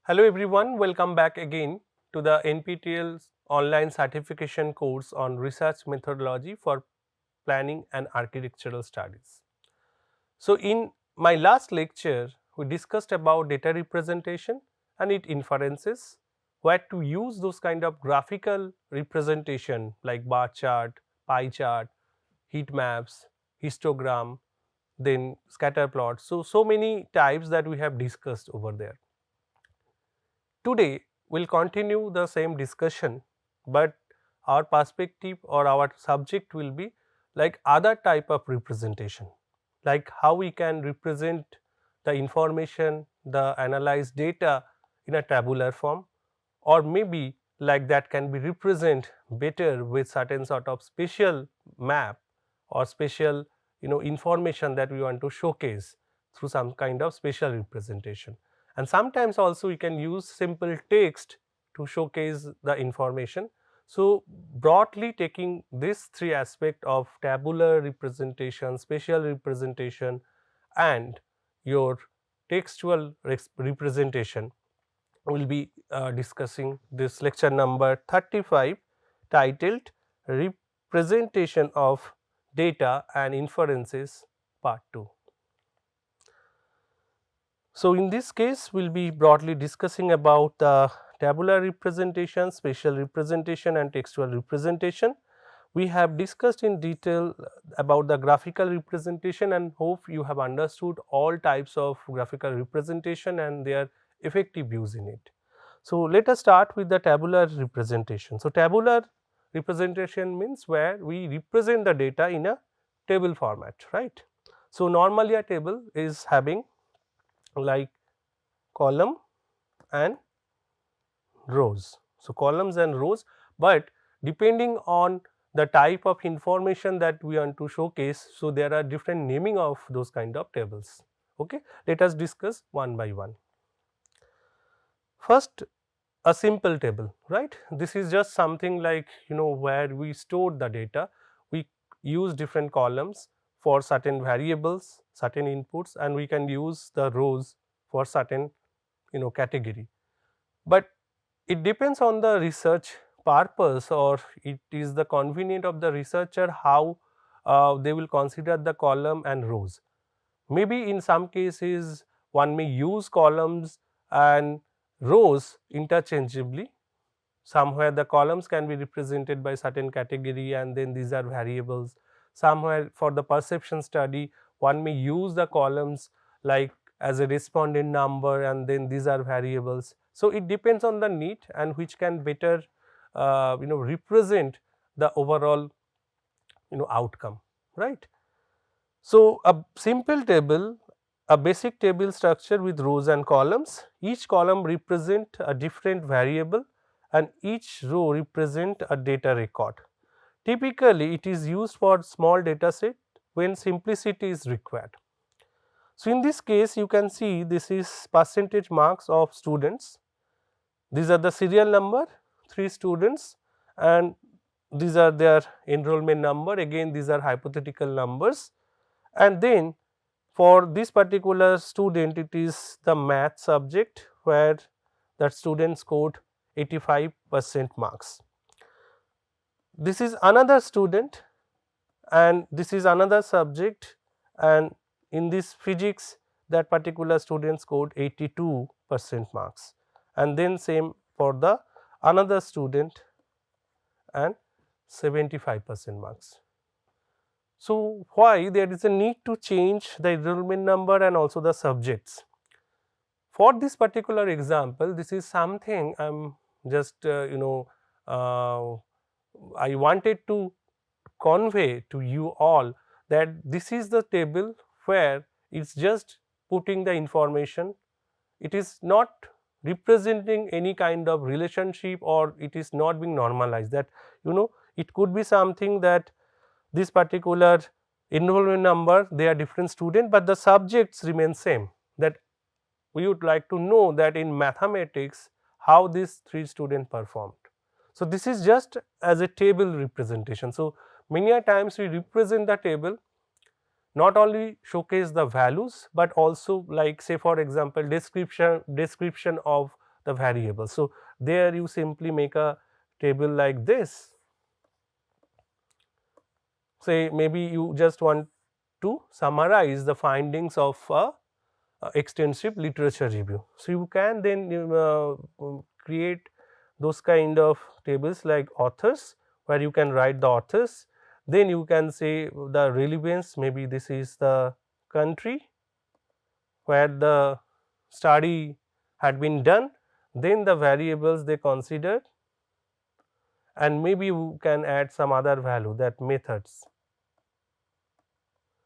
Hello everyone, welcome back again to the NPTEL's online certification course on research methodology for planning and architectural studies. So in my last lecture, we discussed about data representation and its inferences, where to use those kind of graphical representation like bar chart, pie chart, heat maps, histogram, then scatter plot. So many types that we have discussed over there. Today, we will continue the same discussion, but our perspective or our subject will be like other type of representation, like how we can represent the information, the analyzed data in a tabular form, or maybe like that can be represent better with certain sort of spatial map or spatial information that we want to showcase through some kind of spatial representation. And sometimes also we can use simple text to showcase the information. So broadly taking these three aspects of tabular representation, spatial representation and your textual representation, we will be discussing this lecture number 35 titled Representation of Data and Inferences Part 2. So, in this case we will be broadly discussing about the tabular representation, spatial representation and textual representation. We have discussed in detail about the graphical representation and hope you have understood all types of graphical representation and their effective use in it. So, let us start with the tabular representation. So, tabular representation means where we represent the data in a table format, right. So, normally a table is having like column and rows. So, columns and rows, but depending on the type of information that we want to showcase. So, there are different naming of those kind of tables. Okay. Let us discuss one by one. First, a simple table, right. This is just something like where we store the data. We use different columns for certain variables, certain inputs, and we can use the rows for certain category. But it depends on the research purpose, or it is the convenient of the researcher how they will consider the column and rows. Maybe in some cases one may use columns and rows interchangeably. Somewhere the columns can be represented by certain category and then these are variables. Somewhere for the perception study one may use the columns like as a respondent number and then these are variables. So, it depends on the need and which can better represent the overall outcome, right. So, a simple table, a basic table structure with rows and columns. Each column represent a different variable and each row represent a data record. Typically, it is used for small data set when simplicity is required. So, in this case you can see this is percentage marks of students. These are the serial number, 3 students, and these are their enrollment number. Again, these are hypothetical numbers, and then for this particular student it is the math subject where that student scored 85% marks. This is another student and this is another subject, and in this physics that particular student scored 82% marks, and then same for the another student and 75% marks. So, why there is a need to change the enrollment number and also the subjects? For this particular example, this is something I am just I wanted to convey to you all that this is the table where it is just putting the information. It is not representing any kind of relationship or it is not being normalized, that it could be something that this particular enrollment number they are different student, but the subjects remain same, that we would like to know that in mathematics how these 3 students performed. So, this is just as a table representation. So, many a times we represent the table, not only showcase the values, but also like say for example description of the variables. So, there you simply make a table like this. Say maybe you just want to summarize the findings of a extensive literature review. So, you can then create those kind of tables like authors, where you can write the authors, then you can say the relevance, maybe this is the country where the study had been done, then the variables they considered, and maybe you can add some other value, that methods.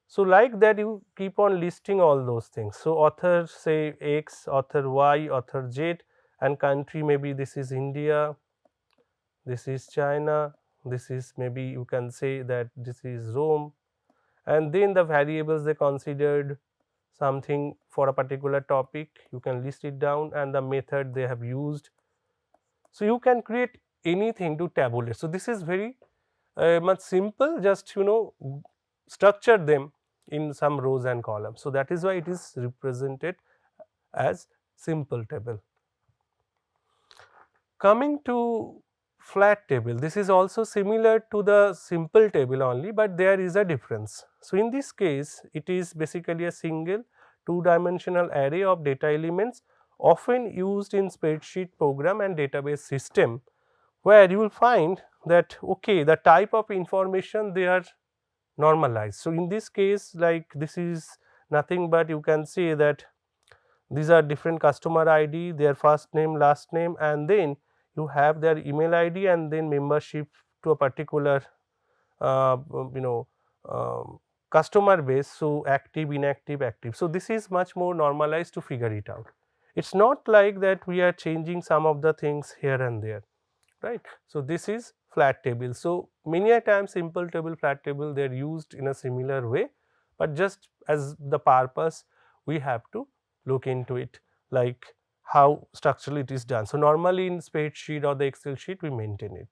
So, like that you keep on listing all those things. So, author say X, author Y, author Z, and country, maybe this is India, this is China, this is, maybe you can say that this is Rome, and then the variables they considered something for a particular topic, you can list it down, and the method they have used. So, you can create anything to tabulate. So, this is very much simple, just structure them in some rows and columns. So, that is why it is represented as simple table. Coming to flat table, this is also similar to the simple table only, but there is a difference. So, in this case it is basically a single two-dimensional array of data elements, often used in spreadsheet program and database system, where you will find that the type of information they are normalized. So, in this case, like this is nothing but you can say that these are different customer ID, their first name, last name, and then you have their email ID and then membership to a particular uh, you know customer base. So, active, inactive, active. So, this is much more normalized to figure it out. It is not like that we are changing some of the things here and there, right. So, this is flat table. So, many a time simple table, flat table, they are used in a similar way, but just as the purpose we have to look into it, like how structurally it is done. So, normally in spreadsheet or the Excel sheet we maintain it.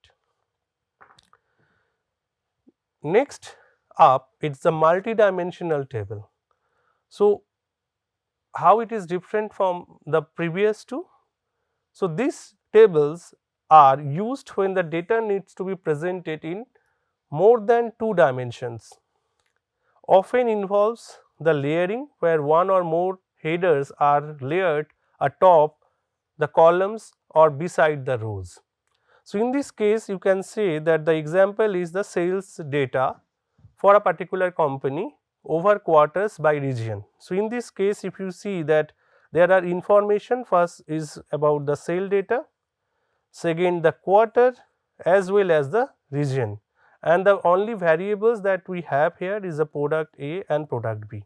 Next up, it is the multi-dimensional table. So, how it is different from the previous two? So, these tables are used when the data needs to be presented in more than two dimensions, often involves the layering, where one or more headers are layered atop the columns or beside the rows. So, in this case you can say that the example is the sales data for a particular company over quarters by region. So, in this case if you see that there are information, first is about the sale data, second the quarter, as well as the region, and the only variables that we have here is the product A and product B.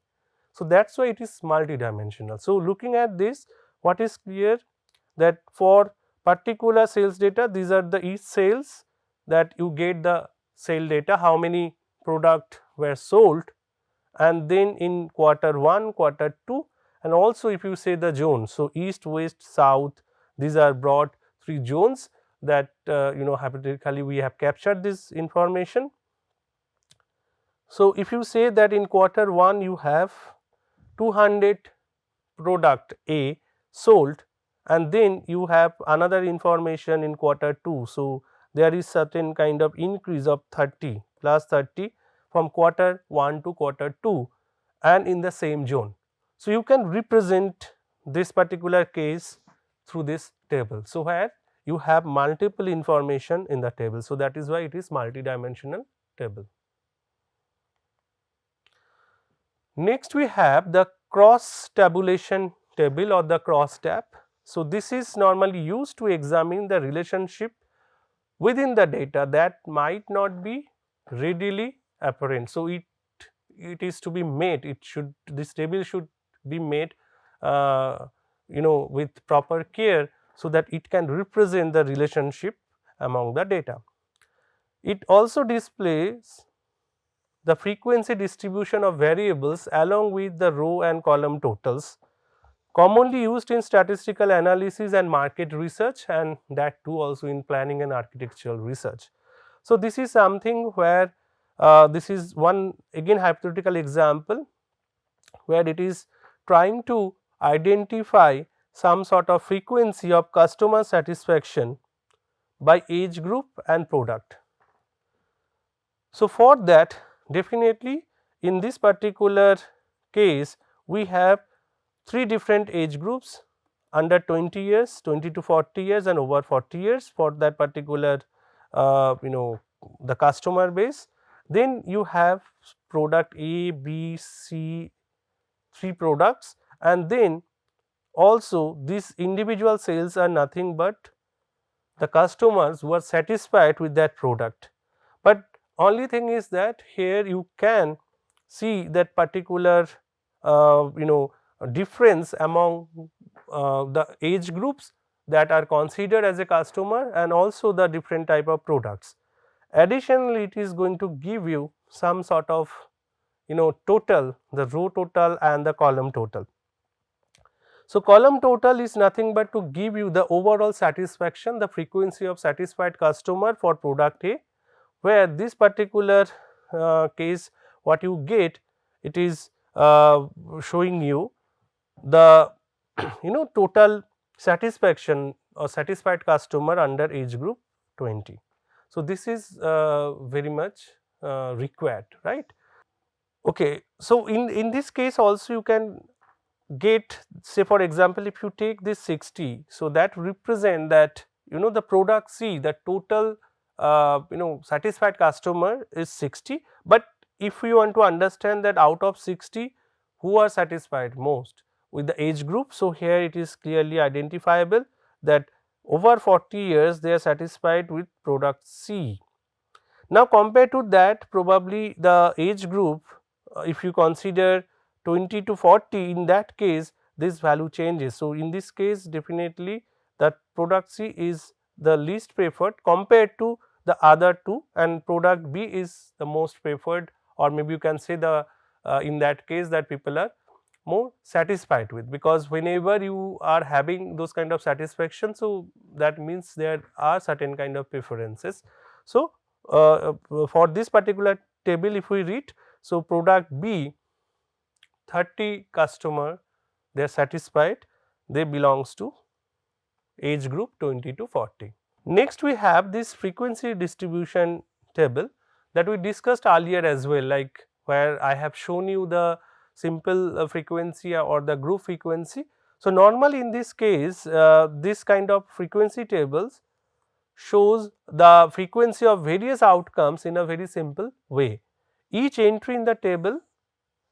So, that is why it is multidimensional. So, looking at this, what is clear, that for particular sales data, these are the each sales, that you get the sale data, how many product were sold, and then in quarter 1, quarter 2, and also if you say the zone. So, east, west, south, these are broad 3 zones that hypothetically we have captured this information. So, if you say that in quarter 1 you have 200 product A sold, and then you have another information in quarter 2. So, there is certain kind of increase of 30 plus 30 from quarter 1 to quarter 2 and in the same zone. So, you can represent this particular case through this table. So, where you have multiple information in the table. So, that is why it is multidimensional table. Next we have the cross tabulation table or the cross tab. So, this is normally used to examine the relationship within the data that might not be readily apparent. So, it is to be made, this table should be made with proper care, so that it can represent the relationship among the data. It also displays the frequency distribution of variables along with the row and column totals, commonly used in statistical analysis and market research, and that too also in planning and architectural research. So, this is something where this is one again hypothetical example, where it is trying to identify some sort of frequency of customer satisfaction by age group and product. So, for that definitely in this particular case we have 3 different age groups under 20 years, 20 to 40 years and over 40 years for that particular the customer base. Then you have product A, B, C, 3 products, and then also these individual sales are nothing but the customers who are satisfied with that product. But only thing is that here you can see that particular difference among the age groups that are considered as a customer and also the different type of products. Additionally, it is going to give you some sort of total, the row total and the column total. So, column total is nothing but to give you the overall satisfaction, the frequency of satisfied customer for product A, where this particular case what you get, it is showing you the total satisfaction or satisfied customer under age group 20. So, this is very much required, right. Okay. So, in this case also you can get, say for example, if you take this 60, so that represent that the product C, the total satisfied customer is 60, but if we want to understand that out of 60 who are satisfied most with the age group, so here it is clearly identifiable that over 40 years they are satisfied with product C. Now, compared to that, probably the age group, if you consider 20 to 40, in that case this value changes. So, in this case definitely that product C is the least preferred compared to the other two, and product B is the most preferred, or maybe you can say the in that case that people are more satisfied with, because whenever you are having those kind of satisfaction, so that means there are certain kind of preferences. So, for this particular table if we read, so product B 30 customer they are satisfied, they belongs to age group 20 to 40. Next we have this frequency distribution table that we discussed earlier as well, like where I have shown you the simple frequency or the group frequency. So, normally in this case this kind of frequency tables shows the frequency of various outcomes in a very simple way. Each entry in the table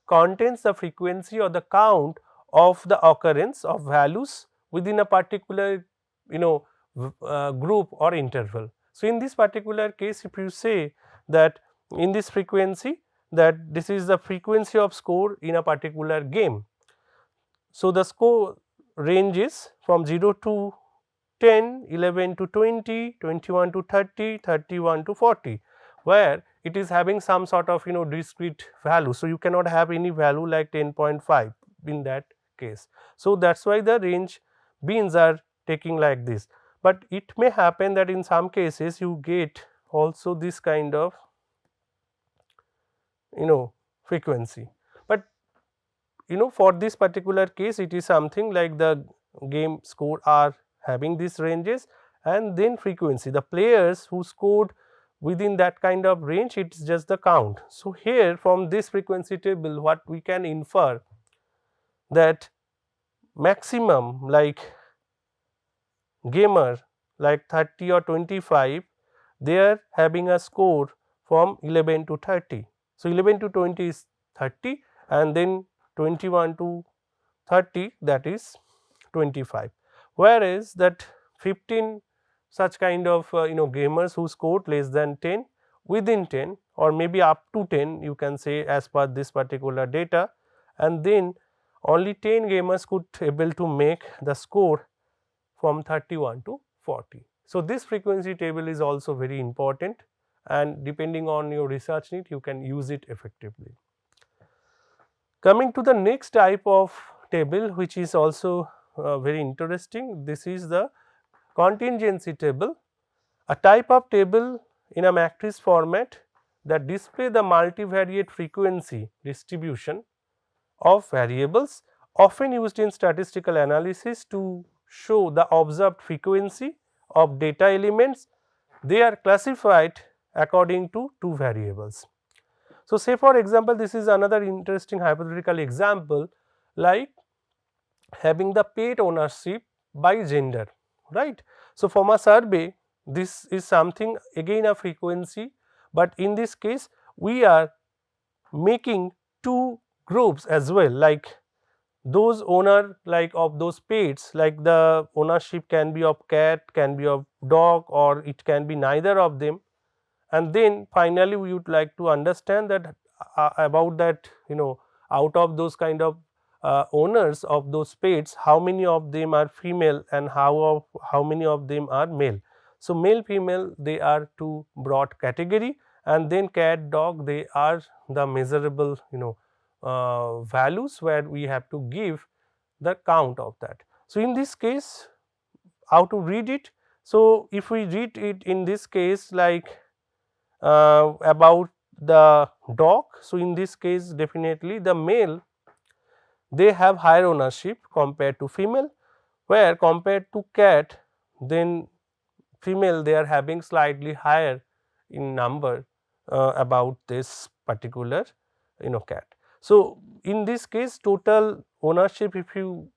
contains the frequency or the count of the occurrence of values within a particular group or interval. So, in this particular case if you say that in this frequency that this is the frequency of score in a particular game. So, the score ranges from 0 to 10, 11 to 20, 21 to 30, 31 to 40, where it is having some sort of discrete value. So, you cannot have any value like 10.5 in that case. So, that is why the range bins are taking like this, but it may happen that in some cases you get also this kind of frequency, but for this particular case it is something like the game score are having these ranges and then frequency, the players who scored within that kind of range, it is just the count. So, here from this frequency table what we can infer that maximum like gamer like 30 or 25, they are having a score from 11 to 30. So, 11 to 20 is 30 and then 21 to 30 that is 25, whereas that 15 such kind of gamers who scored less than 10, within 10 or maybe up to 10 you can say as per this particular data, and then only 10 gamers could able to make the score from 31 to 40. So, this frequency table is also very important, and depending on your research need you can use it effectively. Coming to the next type of table which is also very interesting, this is the contingency table, a type of table in a matrix format that display the multivariate frequency distribution of variables often used in statistical analysis to show the observed frequency of data elements. They are classified according to two variables. So, say for example, this is another interesting hypothetical example, like having the pet ownership by gender, right. So, from a survey, this is something again a frequency, but in this case we are making two groups as well, like those owner like of those pets, like the ownership can be of cat, can be of dog, or it can be neither of them. And then finally we would like to understand that about that, out of those kind of owners of those pets, how many of them are female and how many of them are male. So, male female they are two broad category, and then cat dog they are the measurable values where we have to give the count of that. So, in this case how to read it? So, if we read it in this case like about the dog. So, in this case definitely the male they have higher ownership compared to female, where compared to cat then female they are having slightly higher in number about this particular cat. So, in this case total ownership, if you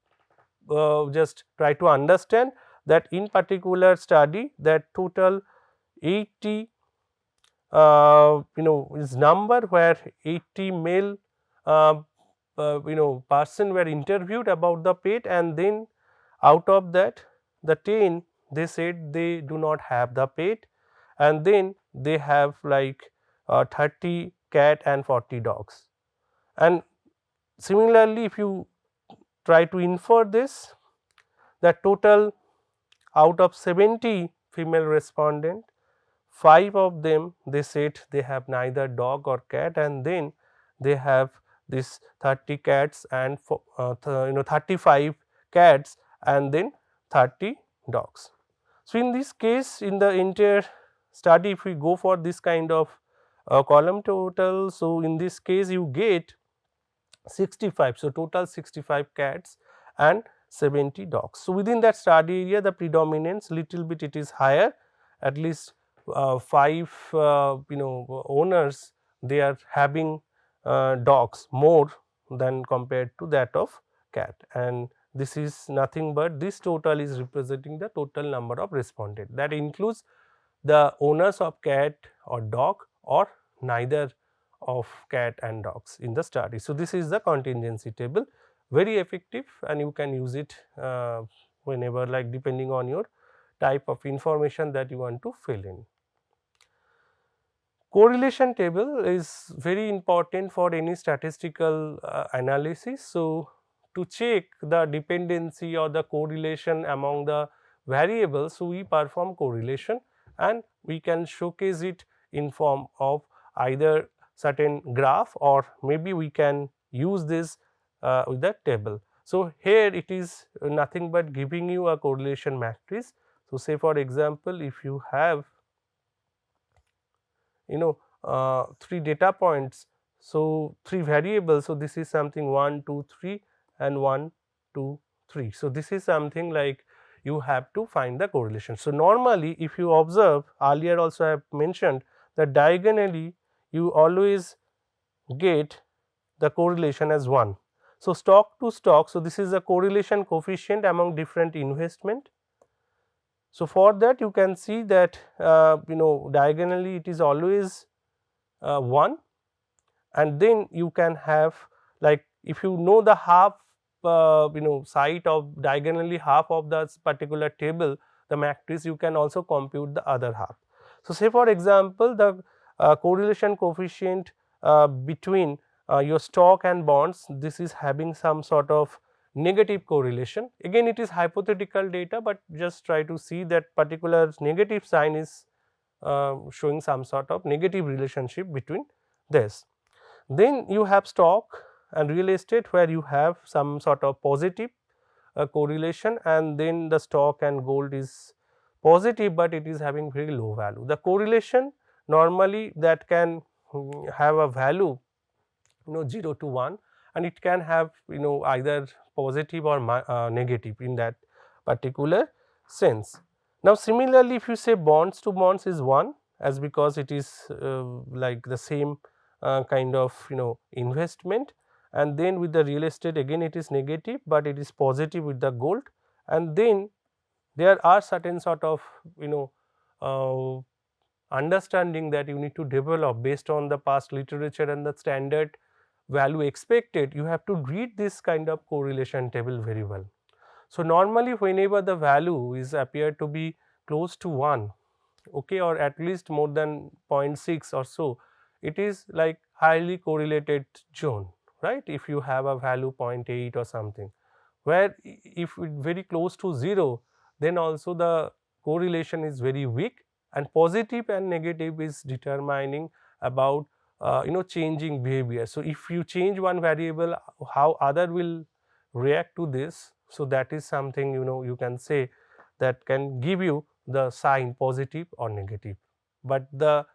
just try to understand that in particular study that total 80 is number where 80 male person were interviewed about the pet, and then out of that the 10 they said they do not have the pet, and then they have like 30 cat and 40 dogs. And similarly if you try to infer this, the total out of 70 female respondent, 5 of them they said they have neither dog or cat, and then they have this 30 cats and 35 cats and then 30 dogs. So, in this case in the entire study if we go for this kind of column total, so in this case you get 65. So, total 65 cats and 70 dogs. So, within that study area the predominance little bit it is higher, at least 5 owners they are having dogs more than compared to that of cat, and this is nothing but this total is representing the total number of respondent, that includes the owners of cat or dog or neither of cat and dogs in the study. So, this is the contingency table, very effective, and you can use it whenever, like depending on your type of information that you want to fill in. Correlation table is very important for any statistical analysis. So, to check the dependency or the correlation among the variables, so we perform correlation and we can showcase it in form of either certain graph, or maybe we can use this with the table. So, here it is nothing but giving you a correlation matrix. So, say for example, if you have 3 data points, so 3 variables. So, this is something 1, 2, 3 and 1, 2, 3. So, this is something like you have to find the correlation. So, normally if you observe, earlier also I have mentioned that diagonally you always get the correlation as 1. So, stock to stock. So, this is the correlation coefficient among different investment. So, for that you can see that diagonally it is always 1, and then you can have, like if you know the half side of diagonally half of this particular table, the matrix, you can also compute the other half. So, say for example, the correlation coefficient between your stock and bonds, this is having some sort of negative correlation. Again it is hypothetical data, but just try to see that particular negative sign is showing some sort of negative relationship between this. Then you have stock and real estate, where you have some sort of positive correlation, and then the stock and gold is positive, but it is having very low value. The correlation normally that can have a value 0 to 1, and it can have either positive or negative in that particular sense. Now similarly, if you say bonds to bonds is 1, as because it is like the same kind of investment, and then with the real estate again it is negative, but it is positive with the gold, and then there are certain sort of uh, understanding that you need to develop based on the past literature and the standard value expected. You have to read this kind of correlation table very well. So normally whenever the value is appear to be close to 1, okay, or at least more than 0.6 or so, it is like highly correlated zone, right? If you have a value 0.8 or something, where if it very close to 0, then also the correlation is very weak, and positive and negative is determining about changing behavior. So if you change one variable, how other will react to this, so that is something you can say that can give you the sign positive or negative. But the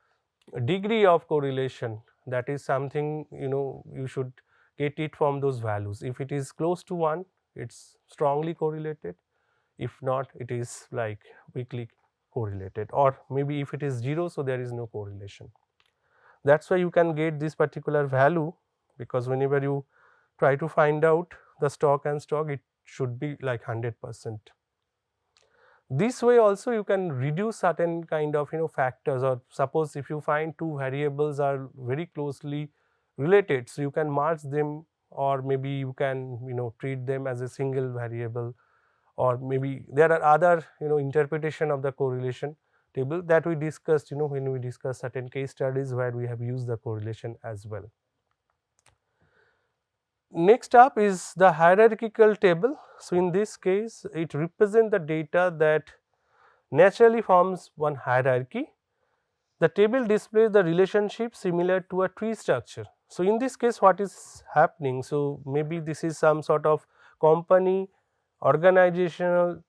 degree of correlation, that is something you should get it from those values. If it is close to 1, it is strongly correlated. If not, it is like weakly correlated, or maybe if it is 0, so there is no correlation. That is why you can get this particular value, because whenever you try to find out the stock and stock, it should be like 100%. This way also you can reduce certain kind of factors, or suppose if you find two variables are very closely related, so you can merge them, or maybe you can treat them as a single variable, or maybe there are other interpretation of the correlation table that we discussed when we discussed certain case studies where we have used the correlation as well. Next up is the hierarchical table. So in this case it represents the data that naturally forms one hierarchy. The table displays the relationship similar to a tree structure. So in this case what is happening, so maybe this is some sort of company organizational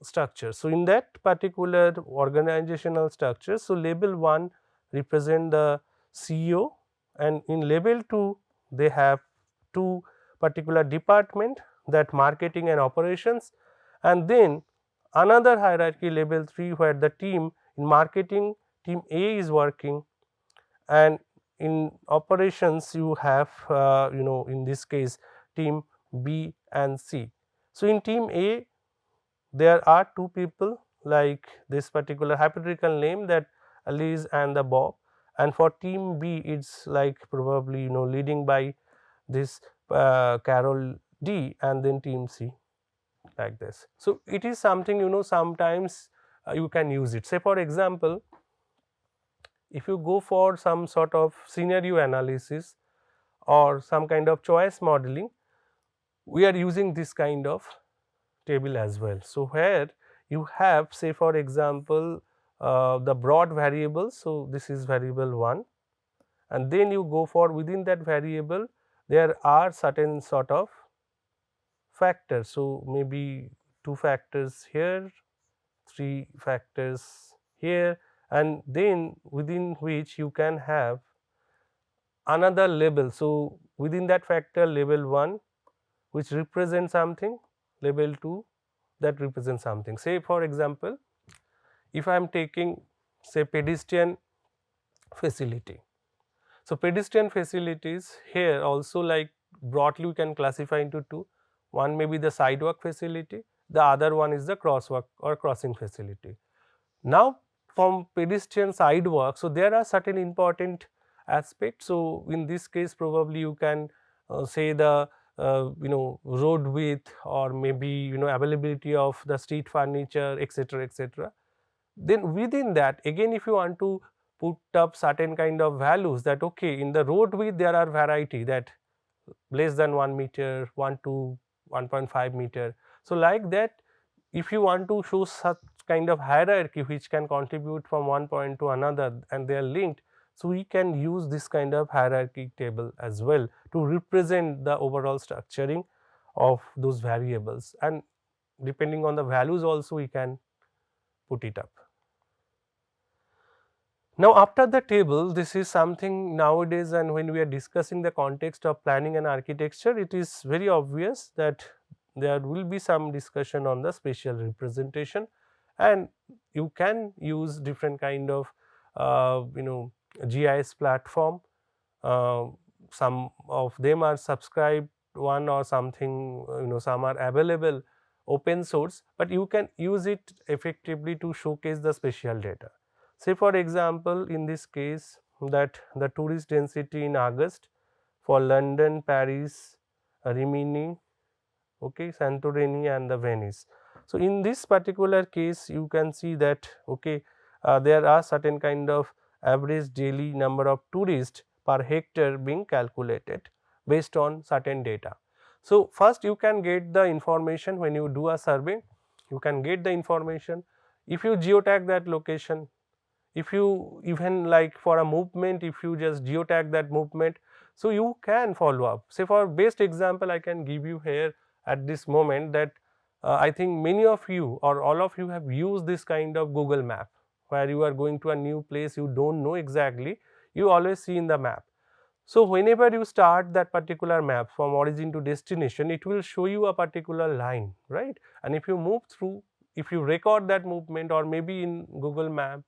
structure. So in that particular organizational structure, so label 1 represent the CEO, and in label 2 they have two particular department, that marketing and operations, and then another hierarchy label 3 where the team in marketing, team A is working, and in operations you have in this case team B and C. So in team A there are two people like this particular hypothetical name, that Alice and the Bob, and for team B it's like probably leading by this Carol D, and then team C like this. So it is something sometimes you can use it. Say for example, if you go for some sort of scenario analysis or some kind of choice modeling, we are using this kind of table as well. So where you have, say for example, the broad variables. So this is variable 1, and then you go for within that variable there are certain sort of factors. So maybe 2 factors here, 3 factors here, and then within which you can have another label. So within that factor label 1 which represents something, label 2 that represents something. Say for example, if I am taking say pedestrian facility. So pedestrian facilities here also, like broadly we can classify into two. One may be the sidewalk facility, the other one is the crosswalk or crossing facility. Now from pedestrian sidewalk, so there are certain important aspects. So in this case probably you can say the road width, or maybe availability of the street furniture, etc., etc. Then within that again, if you want to put up certain kind of values, that okay, in the road width there are variety, that less than 1 meter, 1 to 1.5 meter. So like that, if you want to show such kind of hierarchy which can contribute from one point to another and they are linked, so we can use this kind of hierarchy table as well to represent the overall structuring of those variables, and depending on the values also we can put it up. Now, after the table, this is something nowadays, and when we are discussing the context of planning and architecture, it is very obvious that there will be some discussion on the spatial representation, and you can use different kind of GIS platform. uh, some of them are subscribed one or something, some are available open source, but you can use it effectively to showcase the spatial data. Say for example, in this case, that the tourist density in August for London, Paris, Rimini, okay, Santorini and the Venice. So, in this particular case you can see that, okay, there are certain kind of average daily number of tourists per hectare being calculated based on certain data. So, first you can get the information when you do a survey, you can get the information. If you geotag that location, if you even like for a movement, if you just geotag that movement, so you can follow up. Say for best example I can give you here at this moment, that I think many of you or all of you have used this kind of Google map, where you are going to a new place, you don't know exactly, you always see in the map. So, whenever you start that particular map from origin to destination, it will show you a particular line, right? And if you move through, if you record that movement, or maybe in Google Maps,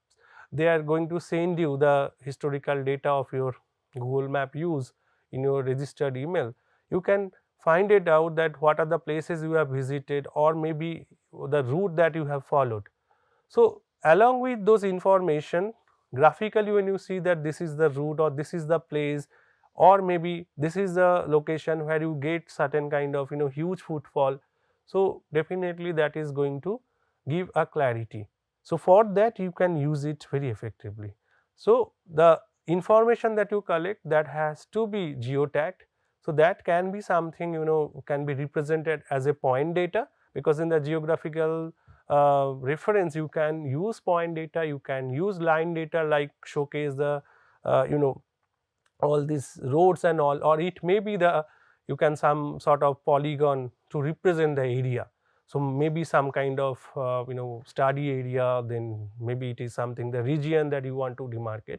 they are going to send you the historical data of your Google Map use in your registered email. You can find it out that what are the places you have visited, or maybe the route that you have followed. So, along with those information, graphically when you see that this is the route or this is the place, or maybe this is the location where you get certain kind of huge footfall. So, definitely that is going to give a clarity. So, for that you can use it very effectively. So, the information that you collect, that has to be geotagged. So, that can be something can be represented as a point data, because in the geographical reference you can use point data, you can use line data like showcase the all these roads and all, or it may be the you can some sort of polygon to represent the area. So, maybe some kind of study area, then maybe it is something the region that you want to demarcate,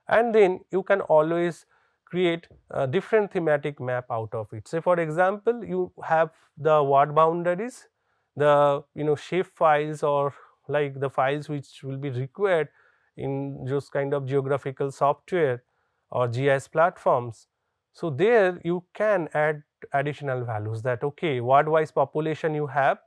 and then you can always create a different thematic map out of it. Say for example, you have the word boundaries, the shape files, or like the files which will be required in those kind of geographical software or GIS platforms. So, there you can add additional values, that okay, word wise population you have,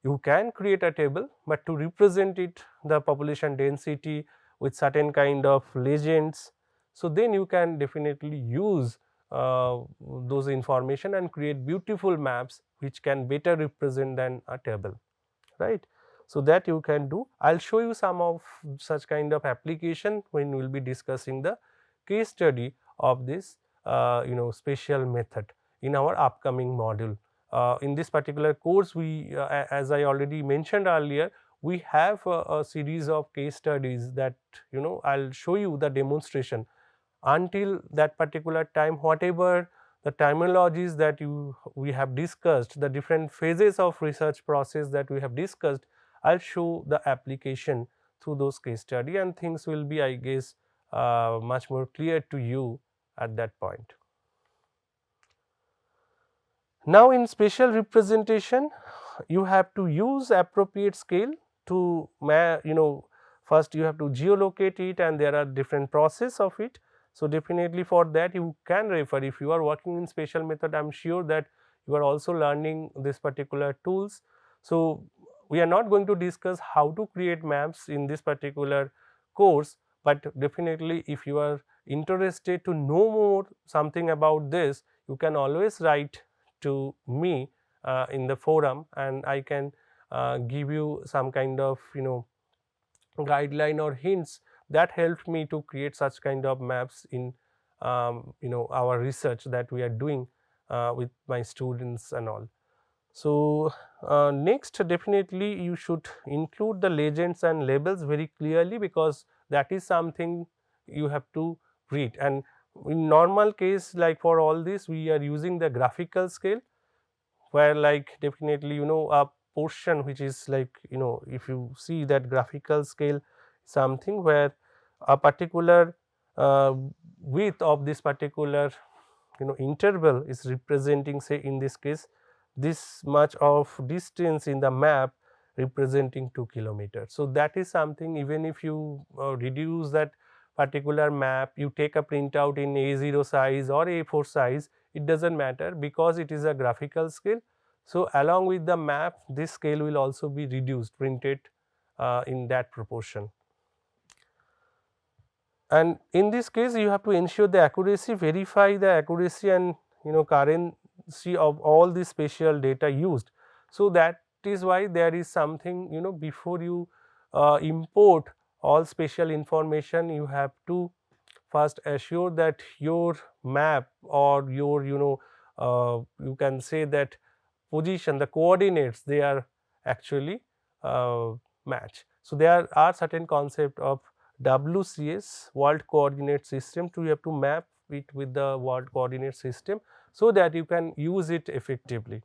you can create a table, but to represent it the population density with certain kind of legends. So, then you can definitely use those information and create beautiful maps which can better represent than a table, right. So, that you can do. I will show you some of such kind of application when we will be discussing the case study of this spatial method in our upcoming module. In this particular course, we as I already mentioned earlier, we have a series of case studies that I will show you the demonstration. Until that particular time, whatever the terminologies that we have discussed, the different phases of research process that we have discussed, I will show the application through those case study, and things will be, I guess, much more clear to you at that point. Now, in spatial representation, you have to use appropriate scale to first you have to geolocate it, and there are different process of it. So, definitely for that you can refer, if you are working in spatial method, I am sure that you are also learning this particular tools. So, we are not going to discuss how to create maps in this particular course, but definitely if you are interested to know more something about this, you can always write to me in the forum, and I can give you some kind of guideline or hints that helped me to create such kind of maps in our research that we are doing with my students and all. So, next, definitely you should include the legends and labels very clearly, because that is something you have to read, and in normal case like for all this we are using the graphical scale, where like definitely a portion which is like if you see that graphical scale, something where a particular width of this particular interval is representing, say in this case, this much of distance in the map representing 2 kilometers. So, that is something, even if you reduce that particular map, you take a printout in A0 size or A4 size, it does not matter because it is a graphical scale. So, along with the map, this scale will also be reduced, printed in that proportion. And in this case, you have to ensure the accuracy, verify the accuracy and currency of all the spatial data used. So, that is why there is something, before you import all spatial information, you have to first assure that your map or your you can say that position, the coordinates, they are actually match. So, there are certain concept of WCS, world coordinate system, to you have to map it with the world coordinate system, so that you can use it effectively.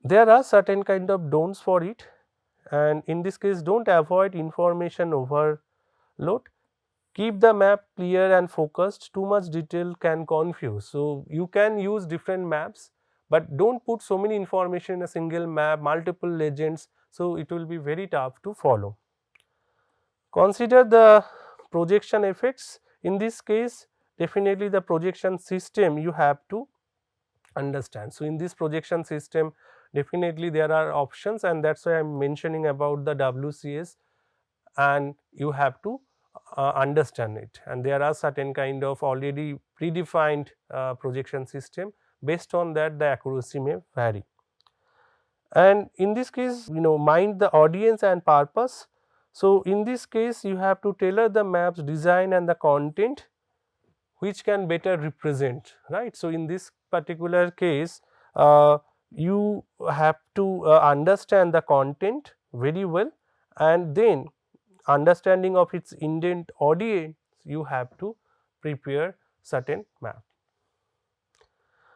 There are certain kind of don'ts for it, and in this case, don't avoid information overload. Keep the map clear and focused, too much detail can confuse. So, you can use different maps, but do not put so many information in a single map, multiple legends. So, it will be very tough to follow. Consider the projection effects. In this case, definitely the projection system you have to understand. So, in this projection system, definitely there are options, and that is why I am mentioning about the WCS, and you have to understand it, and there are certain kind of already predefined projection system. Based on that, the accuracy may vary. And in this case, mind the audience and purpose. So, in this case, you have to tailor the maps design and the content which can better represent, right. So, in this particular case, you have to understand the content very well, and then understanding of its intent audience, you have to prepare certain map.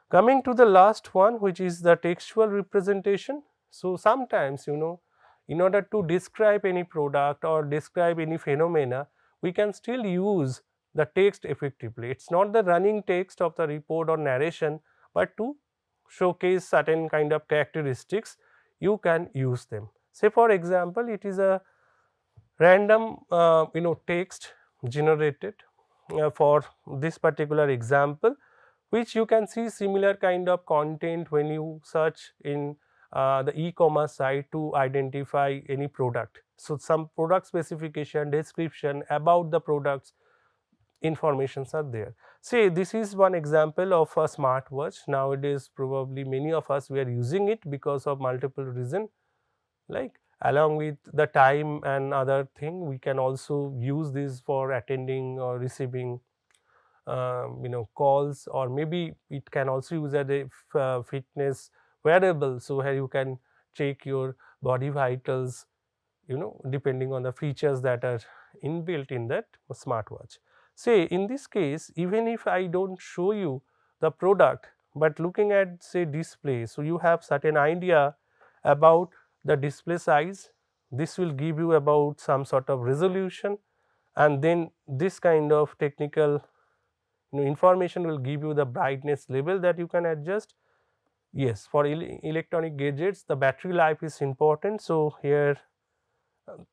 Coming to the last one, which is the textual representation. So, sometimes in order to describe any product or describe any phenomena, we can still use the text effectively. It is not the running text of the report or narration, but to showcase certain kind of characteristics, you can use them. Say for example, it is a random text generated for this particular example, which you can see similar kind of content when you search in the e-commerce site to identify any product. So, some product specification, description about the products, informations are there. Say this is one example of a smartwatch. Nowadays probably many of us we are using it because of multiple reason, like along with the time and other thing, we can also use this for attending or receiving calls, or maybe it can also use as a fitness wearable. So, where you can check your body vitals, depending on the features that are inbuilt in that smartwatch. Say in this case, even if I do not show you the product, but looking at say display, so you have certain idea about the display size. This will give you about some sort of resolution, and then this kind of technical information will give you the brightness level that you can adjust. Yes, for electronic gadgets, the battery life is important. So, here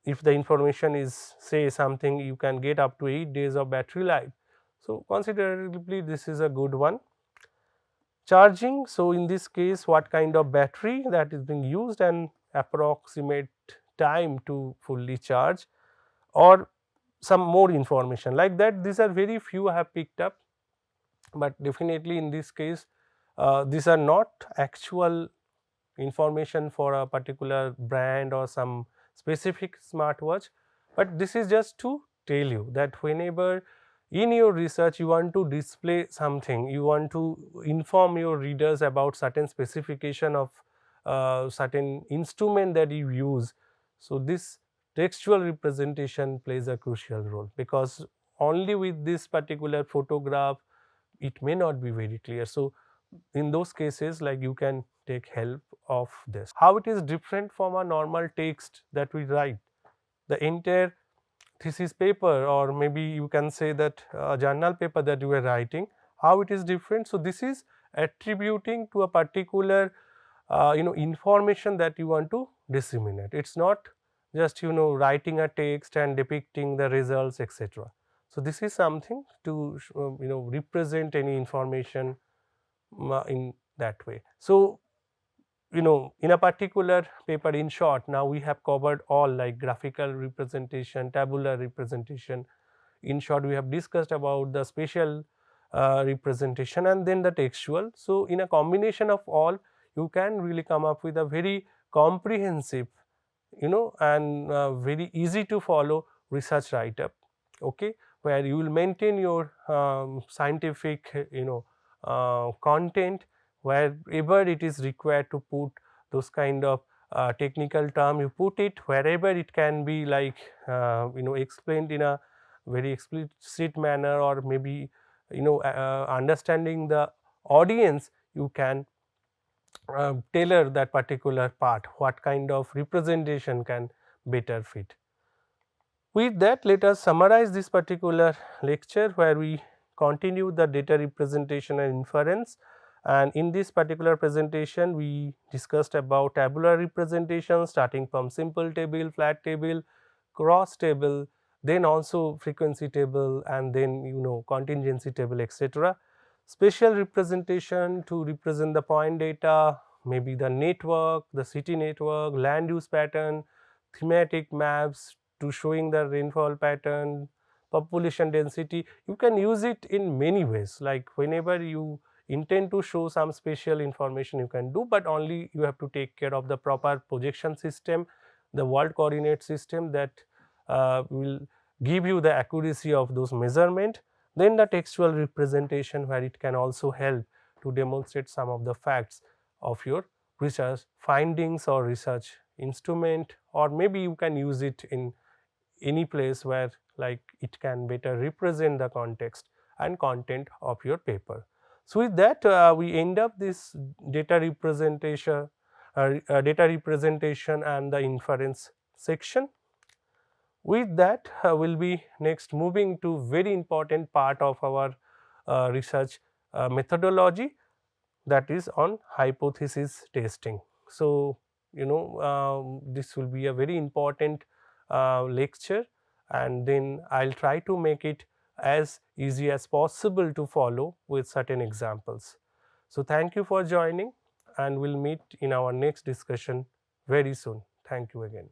if the information is say something, you can get up to 8 days of battery life. So, considerably this is a good one. Charging, so in this case what kind of battery that is being used and approximate time to fully charge, or some more information like that. These are very few I have picked up, but definitely in this case these are not actual information for a particular brand or some specific smartwatch, but this is just to tell you that whenever in your research you want to display something, you want to inform your readers about certain specification of certain instrument that you use. So, this textual representation plays a crucial role, because only with this particular photograph it may not be very clear. So, in those cases, like you can take help of this. How it is different from a normal text that we write? The entire thesis paper, or maybe you can say that journal paper that you are writing, how it is different. So, this is attributing to a particular information that you want to disseminate. It is not just writing a text and depicting the results, etc. So, this is something to represent any information in that way. So, in a particular paper, in short, now we have covered all like graphical representation, tabular representation. In short, we have discussed about the spatial representation and then the textual. So, in a combination of all, you can really come up with a very comprehensive and very easy to follow research write up, okay, where you will maintain your scientific content wherever it is required to put those kind of technical term, you put it wherever it can be like explained in a very explicit manner, or maybe understanding the audience, you can tailor that particular part, what kind of representation can better fit. With that, let us summarize this particular lecture where we continue the data representation and inference. And in this particular presentation, we discussed about tabular representation starting from simple table, flat table, cross table, then also frequency table, and then contingency table, etc. Spatial representation to represent the point data, maybe the network, the city network, land use pattern, thematic maps to showing the rainfall pattern, population density. You can use it in many ways, like whenever you intend to show some spatial information you can do, but only you have to take care of the proper projection system, the world coordinate system that will give you the accuracy of those measurement. Then the textual representation, where it can also help to demonstrate some of the facts of your research findings or research instrument, or maybe you can use it in any place where like it can better represent the context and content of your paper. So, with that we end up this data representation and the inference section. With that we will be next moving to very important part of our research methodology, that is on hypothesis testing. So, this will be a very important lecture, and then I will try to make it as easy as possible to follow with certain examples. So, thank you for joining, and we will meet in our next discussion very soon. Thank you again.